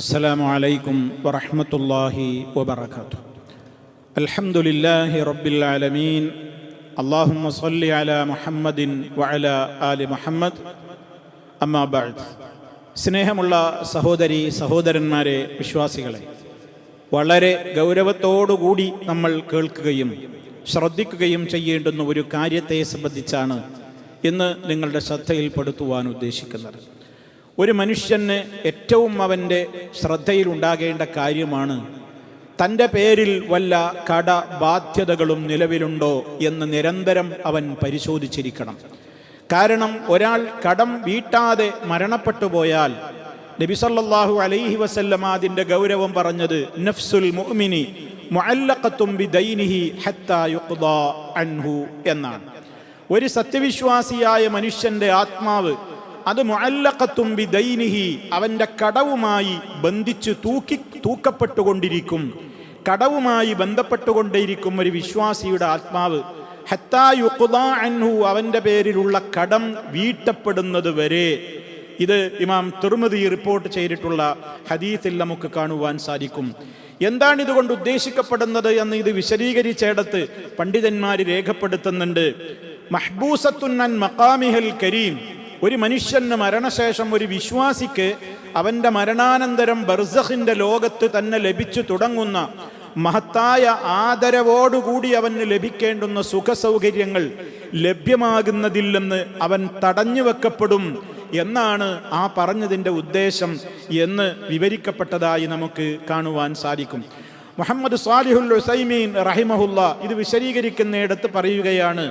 السلام عليكم ورحمة الله وبركاته. الحمد لله رب العالمين. اللهم صل على محمد وعلى آل محمد. أما بعد. സ്നേഹമുള്ള സഹോദരി സഹോദരന്മാരെ, വിശ്വാസികളെ, വളരെ ഗൗരവത്തോടുകൂടി നമ്മൾ കേൾക്കുകയും ശ്രദ്ധിക്കുകയും ചെയ്യേണ്ടുന്ന ഒരു കാര്യത്തെ സംബന്ധിച്ചാണ് ഇന്ന് നിങ്ങളുടെ ശ്രദ്ധയിൽപ്പെടുത്തുവാൻ ഉദ്ദേശിക്കുന്നത്. ഒരു മനുഷ്യന് ഏറ്റവും അവൻ്റെ ശ്രദ്ധയിലുണ്ടാകേണ്ട കാര്യമാണ് തൻ്റെ പേരിൽ വല്ല കടബാധ്യതകളും നിലവിലുണ്ടോ എന്ന് നിരന്തരം അവൻ പരിശോധിച്ചിരിക്കണം. കാരണം ഒരാൾ കടം വീട്ടാതെ മരണപ്പെട്ടു പോയാൽ നബി സല്ലല്ലാഹു അലൈഹി വസല്ലം അതിൻ്റെ ഗൗരവം പറഞ്ഞത് നഫ്സുൽ മുഅ്മിനി മുഅല്ലഖത്തും ബിദൈനിഹി ഹത്താ യുഖ്ദാ അൻഹു എന്നാണ്. ഒരു സത്യവിശ്വാസിയായ മനുഷ്യൻ്റെ ആത്മാവ് അത് മുഅല്ലഖത്തും ബിദൈനിഹി, അവൻ്റെ കടവുമായി ബന്ധിച്ച് തൂക്കപ്പെട്ടുകൊണ്ടിരിക്കും. കടവുമായി ബന്ധപ്പെട്ടുകൊണ്ടേയിരിക്കും ഒരു വിശ്വാസിയുടെ ആത്മാവ്. ഹത്താ യുഖ്ദാ അൻഹു, അവൻ്റെ പേരിലുള്ള കടം വീട്ടപ്പെടുന്നത് വരെ. ഇത് ഇമാം തിർമിദി റിപ്പോർട്ട് ചെയ്തിട്ടുള്ള ഹദീസിൽ നമുക്ക് കാണുവാൻ സാധിക്കും. എന്താണ് ഇതുകൊണ്ട് ഉദ്ദേശിക്കപ്പെടുന്നത് എന്ന് ഇത് വിശദീകരിച്ചിടത്ത് പണ്ഡിതന്മാർ രേഖപ്പെടുത്തുന്നുണ്ട്. മഹ്ബൂസത്തുൻ അൻ മഖാമിഹൽ കരീം, ഒരു മനുഷ്യന് മരണശേഷം ഒരു വിശ്വാസിക്ക് അവൻ്റെ മരണാനന്തരം ബർസഖിൻ്റെ ലോകത്ത് തന്നെ ലഭിച്ചു തുടങ്ങുന്ന മഹത്തായ ആദരവോടുകൂടി അവന് ലഭിക്കേണ്ടുന്ന സുഖസൗകര്യങ്ങൾ ലഭ്യമാകുന്നതിൽ നിന്ന് അവൻ തടഞ്ഞു വെക്കപ്പെടും എന്നാണ് ആ പറഞ്ഞതിൻ്റെ ഉദ്ദേശം എന്ന് വിവരിക്കപ്പെട്ടതായി നമുക്ക് കാണുവാൻ സാധിക്കും. മുഹമ്മദ് സ്വാലിഹുൽ ഉസൈമീൻ റഹിമഹുല്ല ഇത് വിശദീകരിക്കുന്നിടത്ത് പറയുകയാണ്,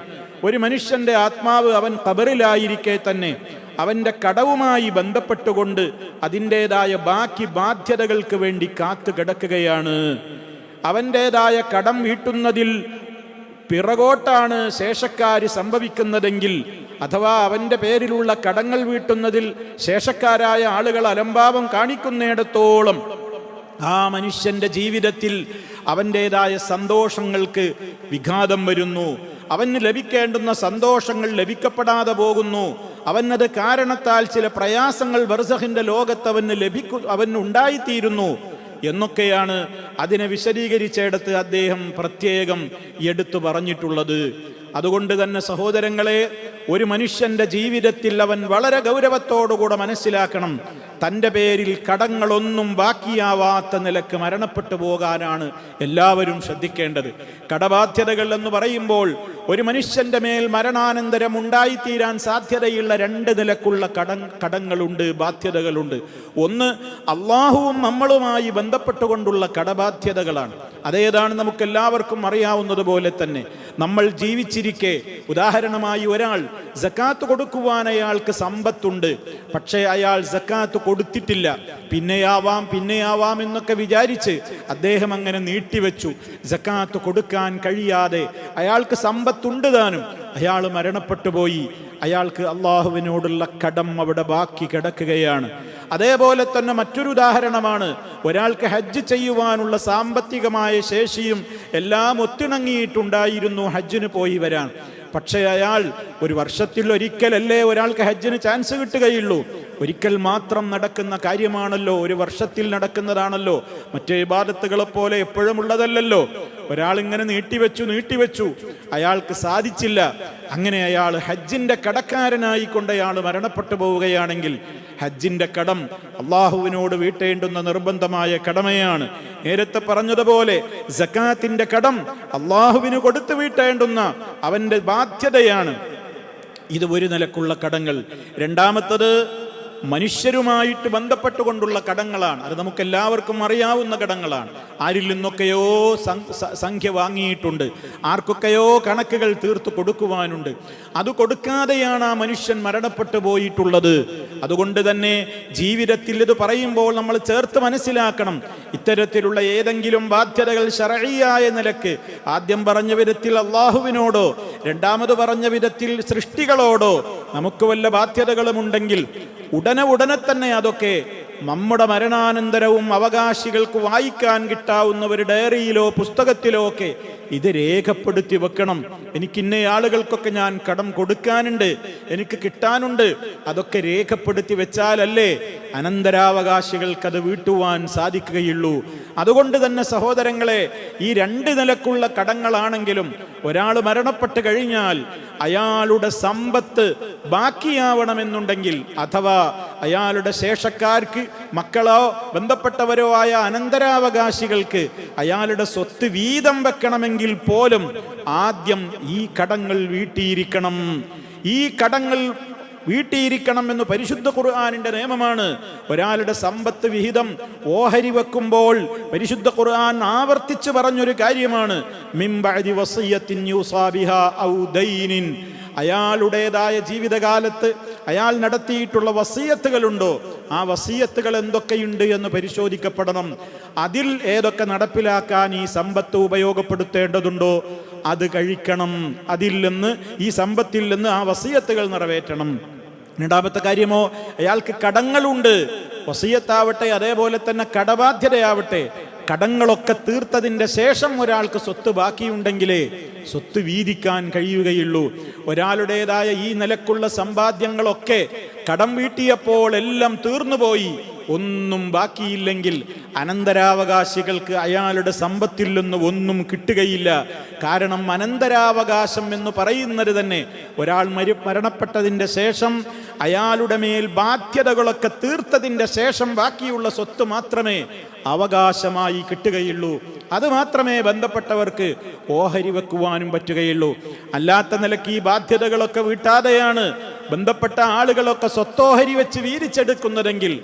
ഒരു മനുഷ്യൻ്റെ ആത്മാവ് അവൻ ഖബറിലായിരിക്കെ തന്നെ അവൻ്റെ കടവുമായി ബന്ധപ്പെട്ടുകൊണ്ട് അതിൻ്റേതായ ബാക്കി ബാധ്യതകൾക്ക് വേണ്ടി കാത്തു കിടക്കുകയാണ്. അവൻ്റേതായ കടം വീട്ടുന്നതിൽ പിറകോട്ടാണ് ശേഷക്കാർ സംഭവിക്കുന്നതെങ്കിൽ, അഥവാ അവൻ്റെ പേരിലുള്ള കടങ്ങൾ വീട്ടുന്നതിൽ ശേഷക്കാരായ ആളുകൾ അലംഭാവം കാണിക്കുന്നിടത്തോളം ആ മനുഷ്യൻ്റെ ജീവിതത്തിൽ അവൻ്റേതായ സന്തോഷങ്ങൾക്ക് വിഘാതം വരുന്നു. അവന് ലഭിക്കേണ്ടുന്ന സന്തോഷങ്ങൾ ലഭിക്കപ്പെടാതെ പോകുന്നു. അവനത് കാരണത്താൽ ചില പ്രയാസങ്ങൾ ബർസഖിൻ്റെ ലോകത്ത് അവന് ഉണ്ടായിത്തീരുന്നു എന്നൊക്കെയാണ് അതിനെ വിശദീകരിച്ചിടത്ത് അദ്ദേഹം പ്രത്യേകം എടുത്തു പറഞ്ഞിട്ടുള്ളത്. അതുകൊണ്ട് തന്നെ സഹോദരങ്ങളെ, ഒരു മനുഷ്യൻ്റെ ജീവിതത്തിൽ അവൻ വളരെ ഗൗരവത്തോടുകൂടെ മനസ്സിലാക്കണം, തൻ്റെ പേരിൽ കടങ്ങളൊന്നും ബാക്കിയാവാത്ത നിലക്ക് മരണപ്പെട്ടു പോകാനാണ് എല്ലാവരും ശ്രദ്ധിക്കേണ്ടത്. കടബാധ്യതകൾ എന്ന് പറയുമ്പോൾ ഒരു മനുഷ്യൻ്റെ മേൽ മരണാനന്തരം ഉണ്ടായിത്തീരാൻ സാധ്യതയുള്ള രണ്ട് നിലക്കുള്ള കടങ്ങളുണ്ട്, ബാധ്യതകളുണ്ട്. ഒന്ന് അള്ളാഹുവും നമ്മളുമായി ബന്ധപ്പെട്ടുകൊണ്ടുള്ള കടബാധ്യതകളാണ്. അതേതാണ് നമുക്കെല്ലാവർക്കും അറിയാവുന്നതുപോലെ തന്നെ നമ്മൾ ജീവിച്ചിരിക്കെ, ഉദാഹരണമായി ഒരാൾ സക്കാത്ത് കൊടുക്കുവാൻ അയാൾക്ക് സമ്പത്തുണ്ട്, പക്ഷേ അയാൾ സക്കാത്ത് കൊടുത്തിട്ടില്ല. പിന്നെയാവാം എന്നൊക്കെ വിചാരിച്ച് അദ്ദേഹം അങ്ങനെ നീട്ടിവെച്ചു. സക്കാത്ത് കൊടുക്കാൻ കഴിയാതെ അയാൾക്ക് സമ്പത്തുണ്ട് താനും, അയാൾ മരണപ്പെട്ടു പോയി. അയാൾക്ക് അള്ളാഹുവിനോടുള്ള കടം അവിടെ ബാക്കി കിടക്കുകയാണ്. അതേപോലെ തന്നെ മറ്റൊരു ഉദാഹരണമാണ്, ഒരാൾക്ക് ഹജ്ജ് ചെയ്യുവാനുള്ള സാമ്പത്തികമായ ശേഷിയും എല്ലാം ഒത്തിണങ്ങിയിട്ടുണ്ടായിരുന്നു ഹജ്ജിന് പോയി വരാൻ. പക്ഷേ അയാൾ ഒരു വർഷത്തിൽ ഒരിക്കലല്ലേ ഒരാൾക്ക് ഹജ്ജിന് ചാൻസ് കിട്ടുകയുള്ളൂ. ഒരിക്കൽ മാത്രം നടക്കുന്ന കാര്യമാണല്ലോ, ഒരു വർഷത്തിൽ നടക്കുന്നതാണല്ലോ. മറ്റേ ഇബാദത്തുകളെ പോലെ എപ്പോഴും ഉള്ളതല്ലല്ലോ. ഒരാൾ ഇങ്ങനെ നീട്ടിവെച്ചു അയാൾക്ക് സാധിച്ചില്ല. അങ്ങനെ അയാൾ ഹജ്ജിൻ്റെ കടക്കാരനായിക്കൊണ്ട് അയാൾ മരണപ്പെട്ടു പോവുകയാണെങ്കിൽ ഹജ്ജിൻ്റെ കടം അള്ളാഹുവിനോട് വീട്ടേണ്ടുന്ന നിർബന്ധമായ കടമയാണ്. നേരത്തെ പറഞ്ഞതുപോലെ സക്കാത്തിൻ്റെ കടം അള്ളാഹുവിന് കൊടുത്തു വീട്ടേണ്ടുന്ന അവൻ്റെ ബാധ്യതയാണ്. ഇത് ഒരു നിലക്കുള്ള കടങ്ങൾ. രണ്ടാമത്തത് മനുഷ്യരുമായിട്ട് ബന്ധപ്പെട്ടുകൊണ്ടുള്ള കടങ്ങളാണ്. അത് നമുക്കെല്ലാവർക്കും അറിയാവുന്ന കടങ്ങളാണ്. ആരിൽ നിന്നൊക്കെയോ സംഖ്യ വാങ്ങിയിട്ടുണ്ട്, ആർക്കൊക്കെയോ കണക്കുകൾ തീർത്തു കൊടുക്കുവാനുണ്ട്. അത് കൊടുക്കാതെയാണ് ആ മനുഷ്യൻ മരണപ്പെട്ടു പോയിട്ടുള്ളത്. അതുകൊണ്ട് തന്നെ ജീവിതത്തിൽ ഇത് പറയുമ്പോൾ നമ്മൾ ചേർത്ത് മനസ്സിലാക്കണം, ഇത്തരത്തിലുള്ള ഏതെങ്കിലും ബാധ്യതകൾ ശർഈയായ നിലക്ക് ആദ്യം പറഞ്ഞ വിധത്തിൽ അള്ളാഹുവിനോടോ രണ്ടാമത് പറഞ്ഞ വിധത്തിൽ സൃഷ്ടികളോടോ നമുക്ക് വല്ല ബാധ്യതകളുമുണ്ടെങ്കിൽ ഉടനെ തന്നെ അതൊക്കെ നമ്മുടെ മരണാനന്തരവും അവകാശികൾക്ക് വായിക്കാൻ കിട്ടാവുന്ന ഒരു ഡയറിയിലോ പുസ്തകത്തിലോ ഒക്കെ ഇത് രേഖപ്പെടുത്തി വെക്കണം. എനിക്ക് ഇന്ന ആളുകൾക്കൊക്കെ ഞാൻ കടം കൊടുക്കാനുണ്ട്, എനിക്ക് കിട്ടാനുണ്ട്. അതൊക്കെ രേഖപ്പെടുത്തി വെച്ചാലല്ലേ അനന്തരാവകാശികൾക്കത് വീട്ടുവാൻ സാധിക്കുകയുള്ളൂ. അതുകൊണ്ട് തന്നെ സഹോദരങ്ങളെ, ഈ 2 നിലക്കുള്ള കടങ്ങളാണെങ്കിലും ഒരാൾ മരണപ്പെട്ട് കഴിഞ്ഞാൽ അയാളുടെ സമ്പത്ത് ബാക്കിയാവണമെന്നുണ്ടെങ്കിൽ, അഥവാ അയാളുടെ ശേഷക്കാർക്ക്, മക്കളോ ബന്ധപ്പെട്ടവരോ ആയ അനന്തരാവകാശികൾക്ക് അയാളുടെ സ്വത്ത് വീതം വെക്കണമെങ്കിൽ പോലും ആദ്യം ഈ കടങ്ങൾ വീട്ടിയിരിക്കണം. ഈ കടങ്ങൾ വീട്ടിയിരിക്കണം എന്ന് പരിശുദ്ധ ഖുർആനിന്റെ നിയമമാണ്. ഒരാളുടെ സമ്പത്ത് വിഹിതം ഓഹരി വെക്കുമ്പോൾ പരിശുദ്ധ ഖുർആൻ ആവർത്തിച്ച് പറഞ്ഞൊരു കാര്യമാണ്, മിൻ ബഅദി വസിയ്യത്തിൻ യൂസാ ബിഹാ ഔ ദൈനിൻ. അയാളുടേതായ ജീവിതകാലത്ത് അയാൾ നടത്തിയിട്ടുള്ള വസിയത്തുകളുണ്ടോ, ആ വസിയത്തുകൾ എന്തൊക്കെയുണ്ട് എന്ന് പരിശോധിക്കപ്പെടണം. അതിൽ ഏതൊക്കെ നടപ്പിലാക്കാൻ ഈ സമ്പത്ത് ഉപയോഗപ്പെടുത്തേണ്ടതുണ്ടോ അത് കഴിക്കണം. അതിൽ നിന്ന്, ഈ സമ്പത്തിൽ നിന്ന് ആ വസിയത്തുകൾ നിറവേറ്റണം. രണ്ടാമത്തെ കാര്യമോ, അയാൾക്ക് കടങ്ങളുണ്ട്, വസിയത്താവട്ടെ അതേപോലെ തന്നെ കടബാധ്യതയാവട്ടെ, കടങ്ങളൊക്കെ തീർത്തതിൻ്റെ ശേഷം ഒരാൾക്ക് സ്വത്ത് ബാക്കിയുണ്ടെങ്കിലേ സ്വത്ത് വീതിക്കാൻ കഴിയുകയുള്ളൂ. ഒരാളുടേതായ ഈ നിലക്കുള്ള സമ്പാദ്യങ്ങളൊക്കെ കടം വീട്ടിയപ്പോൾ എല്ലാം തീർന്നുപോയി, ഒന്നും ബാക്കിയില്ലെങ്കിൽ അനന്തരാവകാശികൾക്ക് അയാളുടെ സമ്പത്തിൽ നിന്ന് ഒന്നും കിട്ടുകയില്ല. കാരണം അനന്തരാവകാശം എന്ന് പറയുന്നത് തന്നെ ഒരാൾ മരണപ്പെട്ടതിൻ്റെ ശേഷം അയാളുടെ മേൽ ബാധ്യതകളൊക്കെ തീർത്തതിൻ്റെ ശേഷം ബാക്കിയുള്ള സ്വത്ത് മാത്രമേ അവകാശമായി കിട്ടുകയുള്ളൂ. അത് മാത്രമേ ബന്ധപ്പെട്ടവർക്ക് ഓഹരി വെക്കുവാനും പറ്റുകയുള്ളൂ. അല്ലാത്ത നിലയ്ക്ക് ഈ ബാധ്യതകളൊക്കെ വീട്ടാതെയാണ് ബന്ധപ്പെട്ട ആളുകളൊക്കെ സ്വത്തോഹരി വെച്ച് വീതിച്ചെടുക്കുന്നതെങ്കിൽ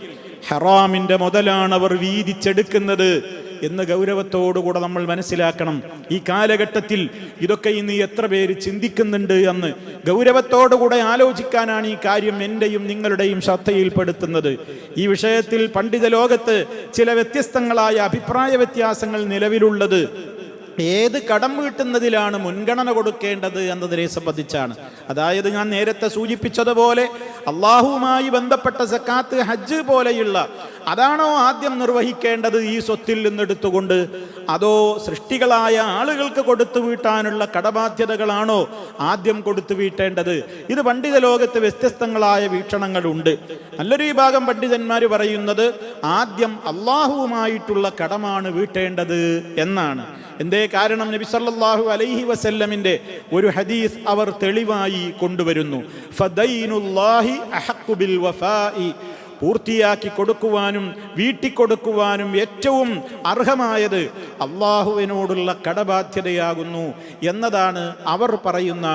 ഹറാമിന്റെ മുതലാണ് അവർ വീതിച്ചെടുക്കുന്നത് എന്ന് ഗൗരവത്തോടുകൂടെ നമ്മൾ മനസ്സിലാക്കണം. ഈ കാലഘട്ടത്തിൽ ഇതൊക്കെ ഇന്ന് എത്ര പേര് ചിന്തിക്കുന്നുണ്ട് എന്ന് ഗൗരവത്തോടുകൂടെ ആലോചിക്കാനാണ് ഈ കാര്യം എൻ്റെയും നിങ്ങളുടെയും ശ്രദ്ധയിൽപ്പെടുത്തുന്നത്. ഈ വിഷയത്തിൽ പണ്ഡിത ലോകത്ത് ചില വ്യത്യസ്തങ്ങളായ അഭിപ്രായ വ്യത്യാസങ്ങൾ നിലവിലുള്ളത് ഏത് കടം വീട്ടുന്നതിലാണ് മുൻഗണന കൊടുക്കേണ്ടത് എന്നതിനെ സംബന്ധിച്ചാണ്. അതായത് ഞാൻ നേരത്തെ സൂചിപ്പിച്ചതുപോലെ അള്ളാഹുവുമായി ബന്ധപ്പെട്ട സക്കാത്ത്, ഹജ്ജ് പോലെയുള്ള അതാണോ ആദ്യം നിർവഹിക്കേണ്ടത് ഈ സ്വത്തിൽ നിന്നെടുത്തുകൊണ്ട്, അതോ സൃഷ്ടികളായ ആളുകൾക്ക് കൊടുത്തു വീട്ടാനുള്ള കടബാധ്യതകളാണോ ആദ്യം കൊടുത്തു വീട്ടേണ്ടത്? ഇത് പണ്ഡിത ലോകത്ത് വ്യത്യസ്തങ്ങളായ വീക്ഷണങ്ങളുണ്ട്. നല്ലൊരു വിഭാഗം പണ്ഡിതന്മാർ പറയുന്നത് ആദ്യം അള്ളാഹുവുമായിട്ടുള്ള കടമാണ് വീട്ടേണ്ടത് എന്നാണ്. എന്തേ കാരണം? നബി സല്ലല്ലാഹു അലൈഹി വസല്ലമിന്റെ ഒരു ഹദീസ് അവർ തെളിവായി കൊണ്ടുവരുന്നു. ഫദൈനുല്ലാഹി അഹഖു ബിൽ വഫാഇ, പൂർത്തിയാക്കി കൊടുക്കുവാനും വീട്ടിക്കൊടുക്കുവാനും ഏറ്റവും അർഹമായത് അള്ളാഹുവിനോടുള്ള കടബാധ്യതയാകുന്നു എന്നതാണ് അവർ പറയുന്ന,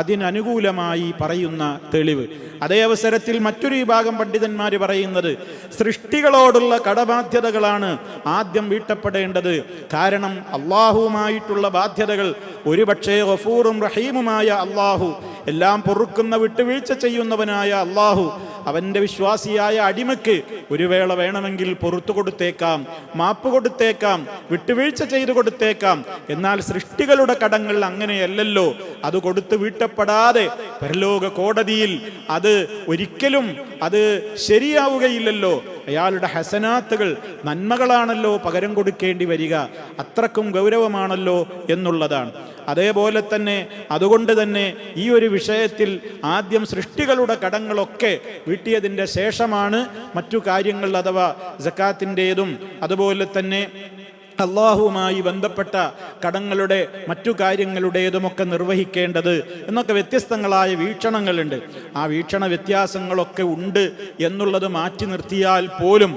അതിനനുകൂലമായി പറയുന്ന തെളിവ്. അതേ അവസരത്തിൽ മറ്റൊരു വിഭാഗം പണ്ഡിതന്മാർ പറയുന്നത് സൃഷ്ടികളോടുള്ള കടബാധ്യതകളാണ് ആദ്യം വീട്ടപ്പെടേണ്ടത്. കാരണം അള്ളാഹുവുമായിട്ടുള്ള ബാധ്യതകൾ ഒരുപക്ഷേ ഗഫൂറും റഹീമുമായ അള്ളാഹു, എല്ലാം പൊറുക്കുന്ന വിട്ടുവീഴ്ച ചെയ്യുന്നവനായ അള്ളാഹു, അവൻ്റെ വിശ്വാസിയായ അടിമയ്ക്ക് ഒരു വേള വേണമെങ്കിൽ പൊറുത്തു കൊടുത്തേക്കാം, മാപ്പ് കൊടുത്തേക്കാം, വിട്ടുവീഴ്ച ചെയ്തു കൊടുത്തേക്കാം. എന്നാൽ സൃഷ്ടികളുടെ കടങ്ങൾ അങ്ങനെയല്ലല്ലോ. അത് കൊടുത്തു വീട്ടപ്പെടാതെ പരലോക കോടതിയിൽ അത് ഒരിക്കലും അത് ശരിയാവുകയില്ലല്ലോ. അയാളുടെ ഹസനാത്തുകൾ, നന്മകളാണല്ലോ പകരം കൊടുക്കേണ്ടി വരിക. അത്രക്കും ഗൗരവമാണല്ലോ എന്നുള്ളതാണ്. അതേപോലെ തന്നെ അതുകൊണ്ട് തന്നെ ഈ ഒരു വിഷയത്തിൽ ആദ്യം സൃഷ്ടികളുടെ കടങ്ങളൊക്കെ വീട്ടിയതിൻ്റെ ശേഷമാണ് മറ്റു കാര്യങ്ങൾ, അഥവാ സക്കാത്തിൻ്റെതും അതുപോലെ തന്നെ അള്ളാഹുവുമായി ബന്ധപ്പെട്ട കടങ്ങളുടെ മറ്റു കാര്യങ്ങളുടേതുമൊക്കെ നിർവഹിക്കേണ്ടത് എന്നൊക്കെ വ്യത്യസ്തങ്ങളായ വീക്ഷണങ്ങളുണ്ട്. ആ വീക്ഷണ വ്യത്യാസങ്ങളൊക്കെ ഉണ്ട് എന്നുള്ളത് മാറ്റി നിർത്തിയാൽ പോലും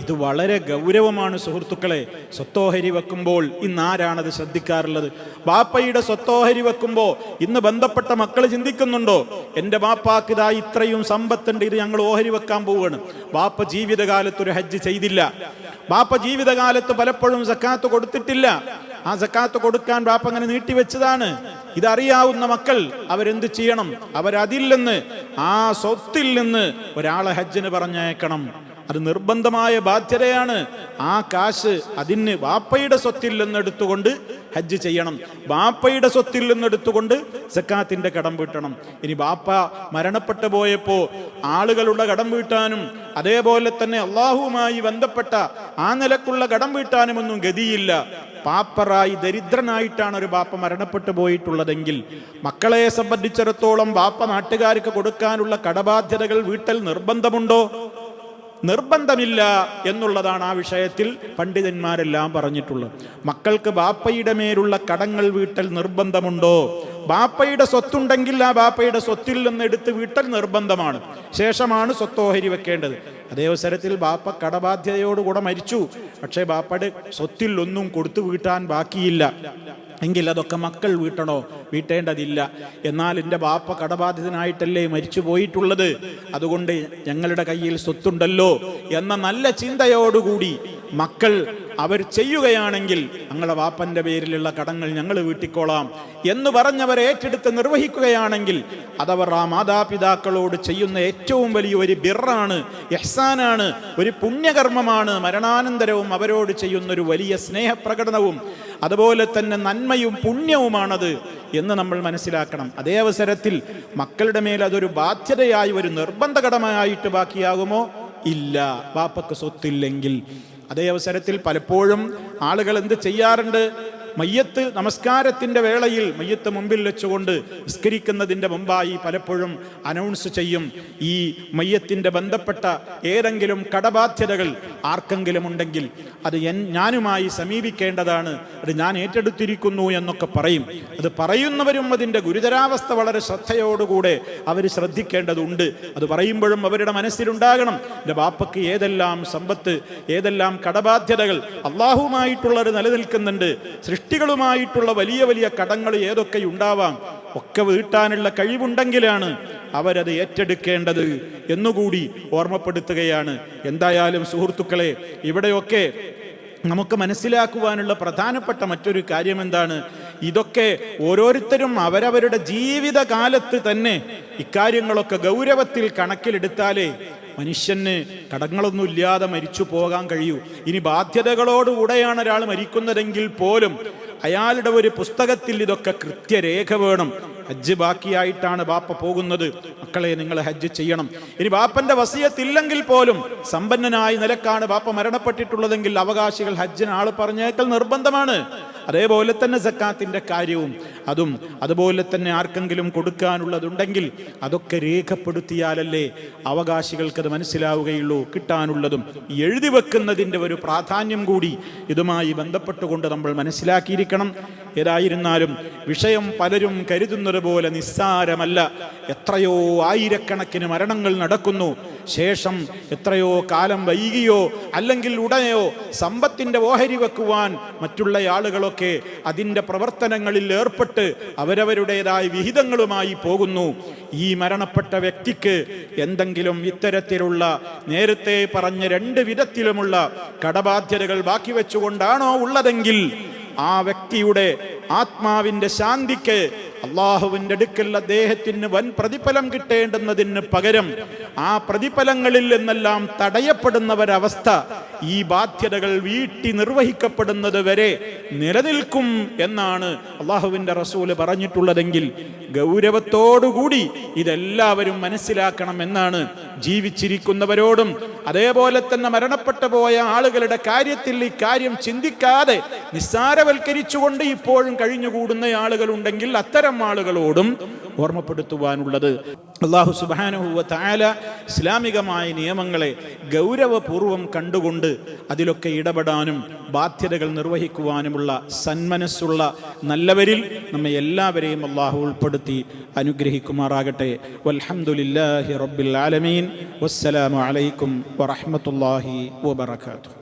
ഇത് വളരെ ഗൗരവമാണ് സുഹൃത്തുക്കളെ. സ്വത്തോഹരി വെക്കുമ്പോൾ ഇന്ന് ആരാണത് ശ്രദ്ധിക്കാറുള്ളത്? ബാപ്പയുടെ സ്വത്തോഹരി വെക്കുമ്പോൾ ഇന്ന് ബന്ധപ്പെട്ട മക്കൾ ചിന്തിക്കുന്നുണ്ടോ, എൻ്റെ ബാപ്പാക്ക് ഇതാ ഇത്രയും സമ്പത്തുണ്ട്, ഇത് ഞങ്ങൾ ഓഹരി വെക്കാൻ പോവുകയാണ്. ബാപ്പ ജീവിതകാലത്തൊരു ഹജ്ജ് ചെയ്തില്ല, ബാപ്പ ജീവിതകാലത്ത് പലപ്പോഴും സക്കാത്ത് കൊടുത്തിട്ടില്ല. ആ സക്കാത്ത് കൊടുക്കാൻ ബാപ്പ അങ്ങനെ നീട്ടിവെച്ചതാണ്. ഇതറിയാവുന്ന മക്കൾ അവരെന്ത് ചെയ്യണം? അവരതിൽ നിന്ന്, ആ സ്വത്തിൽ നിന്ന് ഒരാളെ ഹജ്ജിന് പറഞ്ഞയക്കണം. അത് നിർബന്ധമായ ബാധ്യതയാണ്. ആ കാശ് അതിന് വാപ്പയുടെ സ്വത്തിൽ നിന്നെടുത്തുകൊണ്ട് ഹജ്ജ് ചെയ്യണം. ബാപ്പയുടെ സ്വത്തിൽ നിന്നെടുത്തുകൊണ്ട് സക്കാത്തിന്റെ കടം വീട്ടണം. ഇനി ബാപ്പ മരണപ്പെട്ടു പോയപ്പോ ആളുകളുടെ കടം വീട്ടാനും അതേപോലെ തന്നെ അള്ളാഹുവുമായി ബന്ധപ്പെട്ട ആ നിലക്കുള്ള കടം വീട്ടാനും ഒന്നും ഗതിയില്ല. പാപ്പറായി ദരിദ്രനായിട്ടാണ് ഒരു ബാപ്പ മരണപ്പെട്ടു പോയിട്ടുള്ളതെങ്കിൽ മക്കളെ സംബന്ധിച്ചിടത്തോളം ബാപ്പ നാട്ടുകാർക്ക് കൊടുക്കാനുള്ള കടബാധ്യതകൾ വീട്ടൽ നിർബന്ധമുണ്ടോ? നിർബന്ധമില്ല എന്നുള്ളതാണ് ആ വിഷയത്തിൽ പണ്ഡിതന്മാരെല്ലാം പറഞ്ഞിട്ടുള്ളത്. മക്കൾക്ക് ബാപ്പയുടെ മേലുള്ള കടങ്ങൾ വീട്ടൽ നിർബന്ധമുണ്ടോ? ബാപ്പയുടെ സ്വത്തുണ്ടെങ്കിൽ ആ ബാപ്പയുടെ സ്വത്തിൽ നിന്ന് എടുത്ത് വീട്ടൽ നിർബന്ധമാണ്. ശേഷമാണ് സ്വത്തോഹരി വെക്കേണ്ടത്. അതേ അവസരത്തിൽ ബാപ്പ കടബാധ്യതയോടുകൂടെ മരിച്ചു, പക്ഷേ ബാപ്പയുടെ സ്വത്തിൽ ഒന്നും കൊടുത്തു വീട്ടാൻ ബാക്കിയില്ല എങ്കിൽ അതൊക്കെ മക്കൾ വീട്ടണോ? വീട്ടേണ്ടതില്ല. എന്നാൽ എൻ്റെ ബാപ്പ കടബാധിതനായിട്ടല്ലേ മരിച്ചു പോയിട്ടുള്ളത്, അതുകൊണ്ട് ഞങ്ങളുടെ കയ്യിൽ സ്വത്തുണ്ടല്ലോ എന്ന നല്ല ചിന്തയോടുകൂടി മക്കൾ അവർ ചെയ്യുകയാണെങ്കിൽ ഞങ്ങളുടെ വാപ്പൻ്റെ പേരിലുള്ള കടങ്ങൾ ഞങ്ങൾ വീട്ടിക്കോളാം എന്ന് പറഞ്ഞവർ ഏറ്റെടുത്ത് നിർവഹിക്കുകയാണെങ്കിൽ അതവർ ആ മാതാപിതാക്കളോട് ചെയ്യുന്ന ഏറ്റവും വലിയ ഒരു ബിറാണ്, ഇഹ്സാനാണ്, ഒരു പുണ്യകർമ്മമാണ്. മരണാനന്തരവും അവരോട് ചെയ്യുന്നൊരു വലിയ സ്നേഹപ്രകടനവും അതുപോലെ തന്നെ നന്മയും പുണ്യവുമാണത് എന്ന് നമ്മൾ മനസ്സിലാക്കണം. അതേ അവസരത്തിൽ മക്കളുടെ മേൽ അതൊരു ബാധ്യതയായി ഒരു നിർബന്ധകടമായിട്ട് ബാക്കിയാകുമോ? ഇല്ല, ബാപ്പക്ക് സ്വത്തില്ലെങ്കിൽ. അതേ അവസരത്തിൽ പലപ്പോഴും ആളുകൾ എന്ത് ചെയ്യാറുണ്ട്? മയ്യത്ത് നമസ്കാരത്തിൻ്റെ വേളയിൽ മയ്യത്ത് മുമ്പിൽ വെച്ചുകൊണ്ട് നിസ്കരിക്കുന്നതിൻ്റെ മുമ്പായി പലപ്പോഴും അനൗൺസ് ചെയ്യും, ഈ മയ്യത്തിൻ്റെ ബന്ധപ്പെട്ട ഏതെങ്കിലും കടബാധ്യതകൾ ആർക്കെങ്കിലും ഉണ്ടെങ്കിൽ അത് ഞാനുമായി സമീപിക്കേണ്ടതാണ്, അത് ഞാൻ ഏറ്റെടുത്തിരിക്കുന്നു എന്നൊക്കെ പറയും. അത് പറയുന്നവരും അതിൻ്റെ ഗുരുതരാവസ്ഥ വളരെ ശ്രദ്ധയോടുകൂടെ അവർ ശ്രദ്ധിക്കേണ്ടതുണ്ട്. അത് പറയുമ്പോഴും അവരുടെ മനസ്സിലുണ്ടാകണം, എൻ്റെ ബാപ്പയ്ക്ക് ഏതെല്ലാം സമ്പത്ത്, ഏതെല്ലാം കടബാധ്യതകൾ അള്ളാഹുമായിട്ടുള്ളത് നിലനിൽക്കുന്നുണ്ട്, സൃഷ്ടികളുമായിട്ടുള്ള വലിയ വലിയ കടങ്ങൾ ഏതൊക്കെ ഉണ്ടാവാം, ഒക്കെ വീട്ടാനുള്ള കഴിവുണ്ടെങ്കിലാണ് അവരത് ഏറ്റെടുക്കേണ്ടത് എന്നുകൂടി ഓർമ്മപ്പെടുത്തുകയാണ്. എന്തായാലും സുഹൃത്തുക്കളെ, ഇവിടെയൊക്കെ നമുക്ക് മനസ്സിലാക്കുവാനുള്ള പ്രധാനപ്പെട്ട മറ്റൊരു കാര്യം എന്താണ്? ഇതൊക്കെ ഓരോരുത്തരും അവരവരുടെ ജീവിതകാലത്ത് തന്നെ ഇക്കാര്യങ്ങളൊക്കെ ഗൗരവത്തിൽ കണക്കിലെടുത്താലേ മനുഷ്യന് കടങ്ങളൊന്നും ഇല്ലാതെ മരിച്ചു പോകാൻ കഴിയൂ. ഇനി ബാധ്യതകളോടുകൂടെയാണ് ഒരാൾ മരിക്കുന്നതെങ്കിൽ പോലും അയാളുടെ ഒരു പുസ്തകത്തിൽ ഇതൊക്കെ കൃത്യരേഖ വേണം. ഹജ്ജ് ബാക്കിയായിട്ടാണ് ബാപ്പ പോകുന്നത്, മക്കളെ നിങ്ങൾ ഹജ്ജ് ചെയ്യണം. ഇനി ബാപ്പന്റെ വസിയത്തില്ലെങ്കിൽ പോലും സമ്പന്നനായ നിലക്കാണ് ബാപ്പ മരണപ്പെട്ടിട്ടുള്ളതെങ്കിൽ അവകാശികൾ ഹജ്ജിന് ആൾ പറഞ്ഞേക്കൽ നിർബന്ധമാണ്. അതേപോലെ തന്നെ സക്കാത്തിന്റെ കാര്യവും അതുപോലെ തന്നെ ആർക്കെങ്കിലും കൊടുക്കാനുള്ളതുണ്ടെങ്കിൽ അതൊക്കെ രേഖപ്പെടുത്തിയാലല്ലേ അവകാശികൾക്കത് മനസ്സിലാവുകയുള്ളൂ. കിട്ടാനുള്ളതും എഴുതി വെക്കുന്നതിൻ്റെ ഒരു പ്രാധാന്യം കൂടി ഇതുമായി ബന്ധപ്പെട്ടുകൊണ്ട് നമ്മൾ മനസ്സിലാക്കിയിരിക്കണം. ഏതായിരുന്നാലും വിഷയം പലരും കരുതുന്നത് പോലെ നിസ്സാരമല്ല. എത്രയോ ആയിരക്കണക്കിന് മരണങ്ങൾ നടക്കുന്നു. ശേഷം എത്രയോ കാലം വൈകിയോ അല്ലെങ്കിൽ ഉടനെയോ സമ്പത്തിൻ്റെ ഓഹരി വെക്കുവാൻ മറ്റുള്ള ആളുകളൊക്കെ അതിൻ്റെ പ്രവർത്തനങ്ങളിൽ ഏർപ്പെട്ട് അവരവരുടേതായ വിഹിതങ്ങളുമായി പോകുന്നു. ഈ മരണപ്പെട്ട വ്യക്തിക്ക് എന്തെങ്കിലും ഇത്തരത്തിലുള്ള നേരത്തെ പറഞ്ഞ രണ്ട് വിധത്തിലുമുള്ള കടബാധ്യതകൾ ബാക്കി വെച്ചുകൊണ്ടാണോ ഉള്ളതെങ്കിൽ ആ വ്യക്തിയുടെ ആത്മാവിൻ്റെ ശാന്തിക്ക് അള്ളാഹുവിൻ്റെ അടുക്കൽ അദ്ദേഹത്തിന് വൻ പ്രതിഫലം കിട്ടേണ്ടുന്നതിന് പകരം ആ പ്രതിഫലങ്ങളിൽ നിന്നെല്ലാം തടയപ്പെടുന്നവരവസ്ഥ ഈ ബാധ്യതകൾ വീട്ടി നിർവഹിക്കപ്പെടുന്നത് വരെ നിലനിൽക്കും എന്നാണ് അള്ളാഹുവിൻ്റെ റസൂല് പറഞ്ഞിട്ടുള്ളതെങ്കിൽ ഗൗരവത്തോടുകൂടി ഇതെല്ലാവരും മനസ്സിലാക്കണം എന്നാണ് ജീവിച്ചിരിക്കുന്നവരോടും അതേപോലെ തന്നെ മരണപ്പെട്ടു പോയ ആളുകളുടെ കാര്യത്തിൽ ഈ കാര്യം ചിന്തിക്കാതെ നിസ്സാരവൽക്കരിച്ചുകൊണ്ട് ഇപ്പോഴും കഴിഞ്ഞുകൂടുന്ന ആളുകളുണ്ടെങ്കിൽ അത്തരം ആളുകളോടും ഓർമ്മപ്പെടുത്തുവാനുള്ളത്. അല്ലാഹു സുബ്ഹാനഹു വ തആല ഇസ്ലാമികമായ നിയമങ്ങളെ ഗൗരവപൂർവം കണ്ടുകൊണ്ട് അതിലൊക്കെ ഇടപെടാനും ബാധ്യതകൾ നിർവഹിക്കുവാനുമുള്ള സന്മനസ്സുള്ള നല്ലവരിൽ നമ്മെ എല്ലാവരെയും അല്ലാഹു ഉൾപ്പെടുത്തി അനുഗ്രഹിക്കുമാറാകട്ടെ. വൽഹംദുലില്ലാഹി റബ്ബിൽ ആലമീൻ. വസ്സലാമു അലൈക്കും വറഹ്മത്തുള്ളാഹി വബറകാതുഹു.